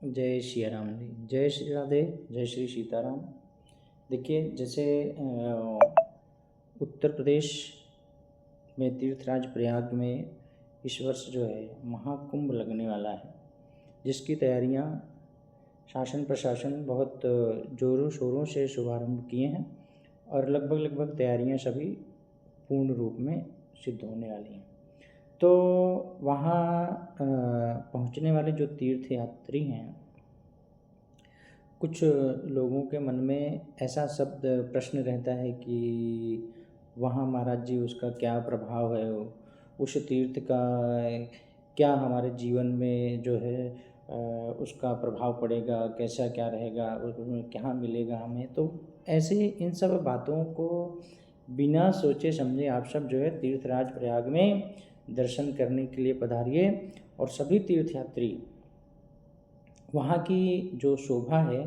जय श्री राम जी। जय श्री राधे। जय श्री सीताराम। देखिए, जैसे उत्तर प्रदेश में तीर्थराज प्रयाग में इस वर्ष जो है महाकुंभ लगने वाला है, जिसकी तैयारियां शासन प्रशासन बहुत ज़ोरों शोरों से शुभारंभ किए हैं और लगभग तैयारियां सभी पूर्ण रूप में सिद्ध होने वाली हैं। तो वहाँ पहुँचने वाले जो तीर्थयात्री हैं, कुछ लोगों के मन में ऐसा शब्द प्रश्न रहता है कि वहाँ महाराज जी उसका क्या प्रभाव है, उस तीर्थ का क्या हमारे जीवन में जो है उसका प्रभाव पड़ेगा, कैसा क्या रहेगा, उसमें क्या मिलेगा हमें। तो ऐसे इन सब बातों को बिना सोचे समझे आप सब जो है तीर्थराज प्रयाग में दर्शन करने के लिए पधारिए। और सभी तीर्थयात्री वहाँ की जो शोभा है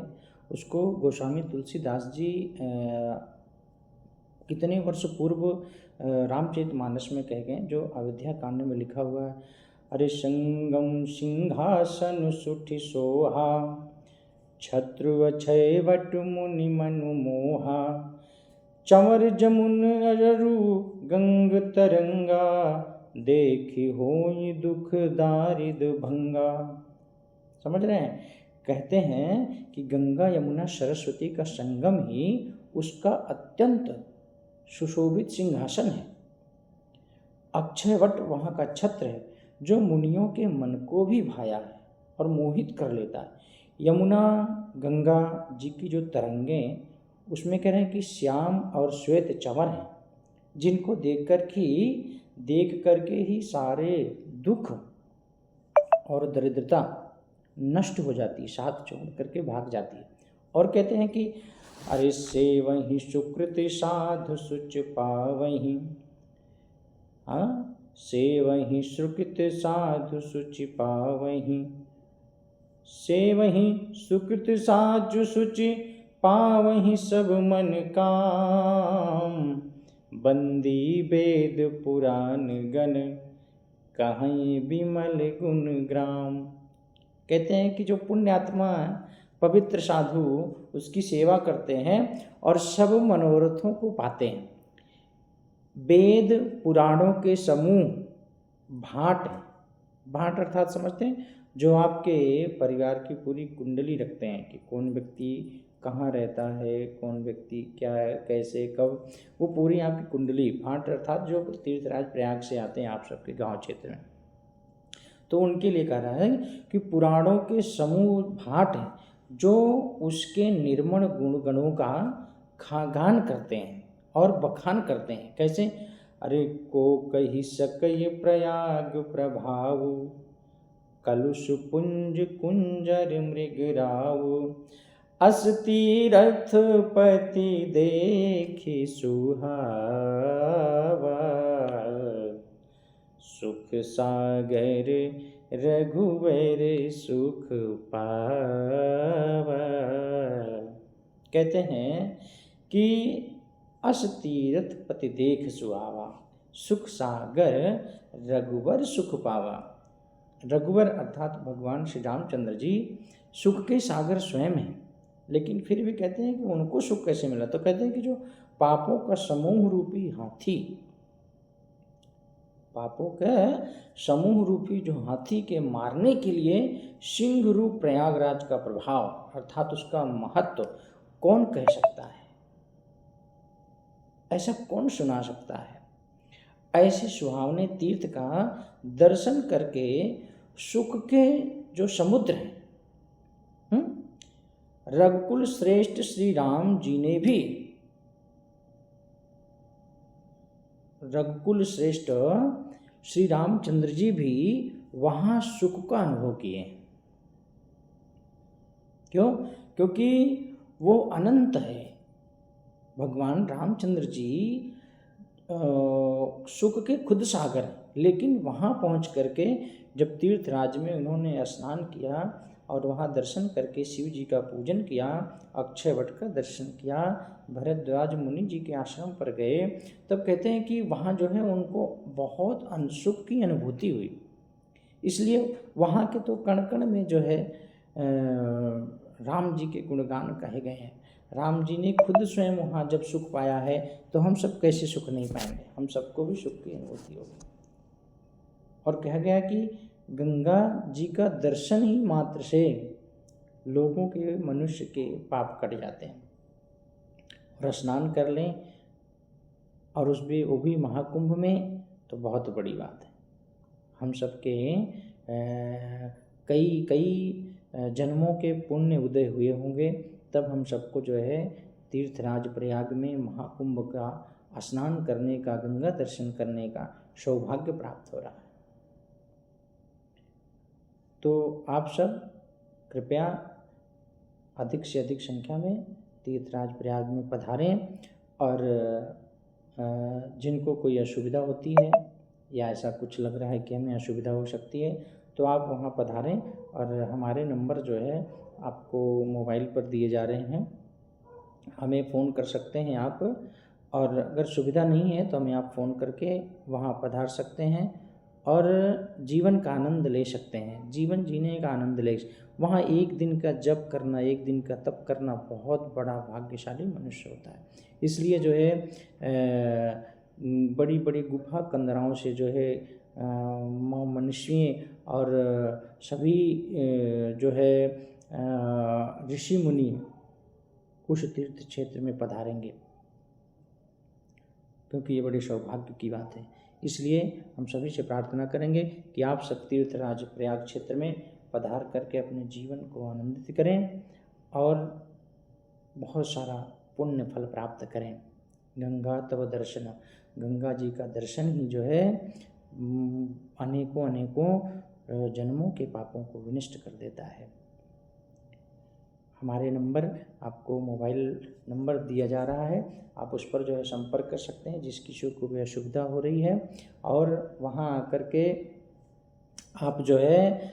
उसको गोस्वामी तुलसीदास जी कितने वर्ष पूर्व रामचरितमानस में कह गए, जो अयोध्या कांड में लिखा हुआ है। अरे संगम सिंहासन सुठि सोहा, छत्रु अक्षय वट मुनि मनु मोहा, चंवर जमुन अरु गंग तरंगा, देखी होई दुख दारिद भंगा। समझ रहे हैं? कहते हैं कि गंगा यमुना सरस्वती का संगम ही उसका अत्यंत सुशोभित सिंहासन है। अक्षयवट वहाँ का छत्र है जो मुनियों के मन को भी भाया है और मोहित कर लेता है। यमुना गंगा जी की जो तरंगें, उसमें कह रहे हैं कि श्याम और श्वेत चंवर हैं, जिनको देख करके ही सारे दुख और दरिद्रता नष्ट हो जाती है, साथ छोड़ करके भाग जाती है। और कहते हैं कि अरे से वहीं सुकृत साधु सुच पावहीं, से वहीं सुकृत साधु सुच पावहीं, से वहीं सुकृत साधु सुच पावहीं सब मन काम, बंदी वेद पुराण गण कहीं विमल गुण ग्राम। कहते हैं कि जो पुण्यात्मा पवित्र साधु उसकी सेवा करते हैं और सब मनोरथों को पाते हैं। वेद पुराणों के समूह भाट अर्थात समझते हैं, जो आपके परिवार की पूरी कुंडली रखते हैं कि कौन व्यक्ति कहाँ रहता है, कौन व्यक्ति क्या है, कैसे कब, वो पूरी आपकी कुंडली। भाट अर्थात जो तीर्थराज प्रयाग से आते हैं आप सबके गांव क्षेत्र में, तो उनके लिए कह रहा है कि पुराणों के समूह भाट हैं जो उसके निर्मल गुणगणों का गान करते हैं और बखान करते हैं। कैसे? अरे को कही सकय प्रयाग प्रभाव, कलुष पुंज कुंजर मृगराव, अस तीरथ पति देखि सुहावा, सुख सागर रघुवर सुख पावा। कहते हैं कि अस तीरथ पति देख सुहावा, सुख सागर रघुवर सुख पावा। रघुवर अर्थात भगवान श्री रामचंद्र जी सुख के सागर स्वयं हैं, लेकिन फिर भी कहते हैं कि उनको सुख कैसे मिला। तो कहते हैं कि जो पापों का समूह रूपी हाथी, पापों के समूह रूपी जो हाथी के मारने के लिए सिंह रूप प्रयागराज का प्रभाव अर्थात उसका महत्व कौन कह सकता है? ऐसा कौन सुना सकता है? ऐसे सुहावने तीर्थ का दर्शन करके सुख के जो समुद्र हैं, रघुकुल श्रेष्ठ श्री राम जी ने भी, रघुकुल श्रेष्ठ श्री रामचंद्र जी भी वहाँ सुख का अनुभव किए। क्यों? क्योंकि वो अनंत है। भगवान रामचंद्र जी सुख के खुद सागर, लेकिन वहाँ पहुँच करके जब तीर्थराज में उन्होंने स्नान किया और वहाँ दर्शन करके शिव जी का पूजन किया, अक्षय वट का दर्शन किया, भरद्वाज मुनि जी के आश्रम पर गए, तब कहते हैं कि वहाँ जो है उनको बहुत सुख की अनुभूति हुई। इसलिए वहाँ के तो कण कण में जो है राम जी के गुणगान कहे गए हैं। राम जी ने खुद स्वयं वहाँ जब सुख पाया है तो हम सब कैसे सुख नहीं पाएंगे, हम सबको भी सुख की अनुभूति होगी। और कहा गया कि गंगा जी का दर्शन ही मात्र से लोगों के, मनुष्य के पाप कट जाते हैं। और स्नान कर लें और उसमें वो भी महाकुंभ में, तो बहुत बड़ी बात है। हम सबके कई कई जन्मों के पुण्य उदय हुए होंगे, तब हम सबको जो है तीर्थराज प्रयाग में महाकुंभ का स्नान करने का, गंगा दर्शन करने का सौभाग्य प्राप्त हो रहा है। तो आप सब कृपया अधिक से अधिक संख्या में तीर्थराज प्रयाग में पधारें। और जिनको कोई असुविधा होती है या ऐसा कुछ लग रहा है कि हमें असुविधा हो सकती है, तो आप वहाँ पधारें। और हमारे नंबर जो है आपको मोबाइल पर दिए जा रहे हैं, हमें फ़ोन कर सकते हैं आप। और अगर सुविधा नहीं है तो हमें आप फ़ोन करके वहाँ पधार सकते हैं और जीवन का आनंद ले सकते हैं। जीवन जीने का आनंद ले, वहाँ एक दिन का जप करना, एक दिन का तप करना बहुत बड़ा भाग्यशाली मनुष्य होता है। इसलिए जो है बड़ी बड़ी गुफा कंदराओं से जो है मनुष्य और सभी जो है ऋषि मुनि उस तीर्थ क्षेत्र में पधारेंगे, क्योंकि ये बड़े सौभाग्य की बात है। इसलिए हम सभी से प्रार्थना करेंगे कि आप सब तीर्थराज प्रयाग क्षेत्र में पधार करके अपने जीवन को आनंदित करें और बहुत सारा पुण्य फल प्राप्त करें। गंगा तव दर्शन, गंगा जी का दर्शन ही जो है अनेकों अनेकों जन्मों के पापों को विनष्ट कर देता है। हमारे नंबर आपको मोबाइल नंबर दिया जा रहा है, आप उस पर जो है संपर्क कर सकते हैं जिस किसी को भी असुविधा हो रही है। और वहाँ आकर के आप जो है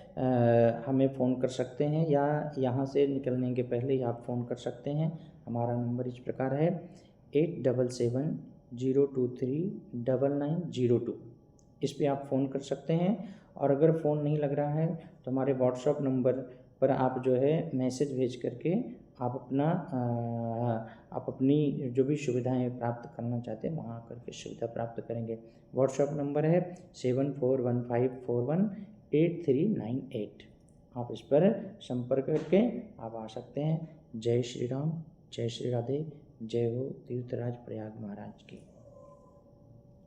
हमें फ़ोन कर सकते हैं, या यहाँ से निकलने के पहले ही आप फ़ोन कर सकते हैं। हमारा नंबर इस प्रकार है 8770239902। इस पे आप फ़ोन कर सकते हैं। और अगर फ़ोन नहीं लग रहा है तो हमारे व्हाट्सएप नंबर पर आप जो है मैसेज भेज करके आप अपनी जो भी सुविधाएं प्राप्त करना चाहते हैं वहाँ आकर के सुविधा प्राप्त करेंगे। व्हाट्सएप नंबर है 7415418398। आप इस पर संपर्क करके आप आ सकते हैं। जय श्री राम, जय श्री राधे, जय हो तीर्थराज प्रयाग महाराज की।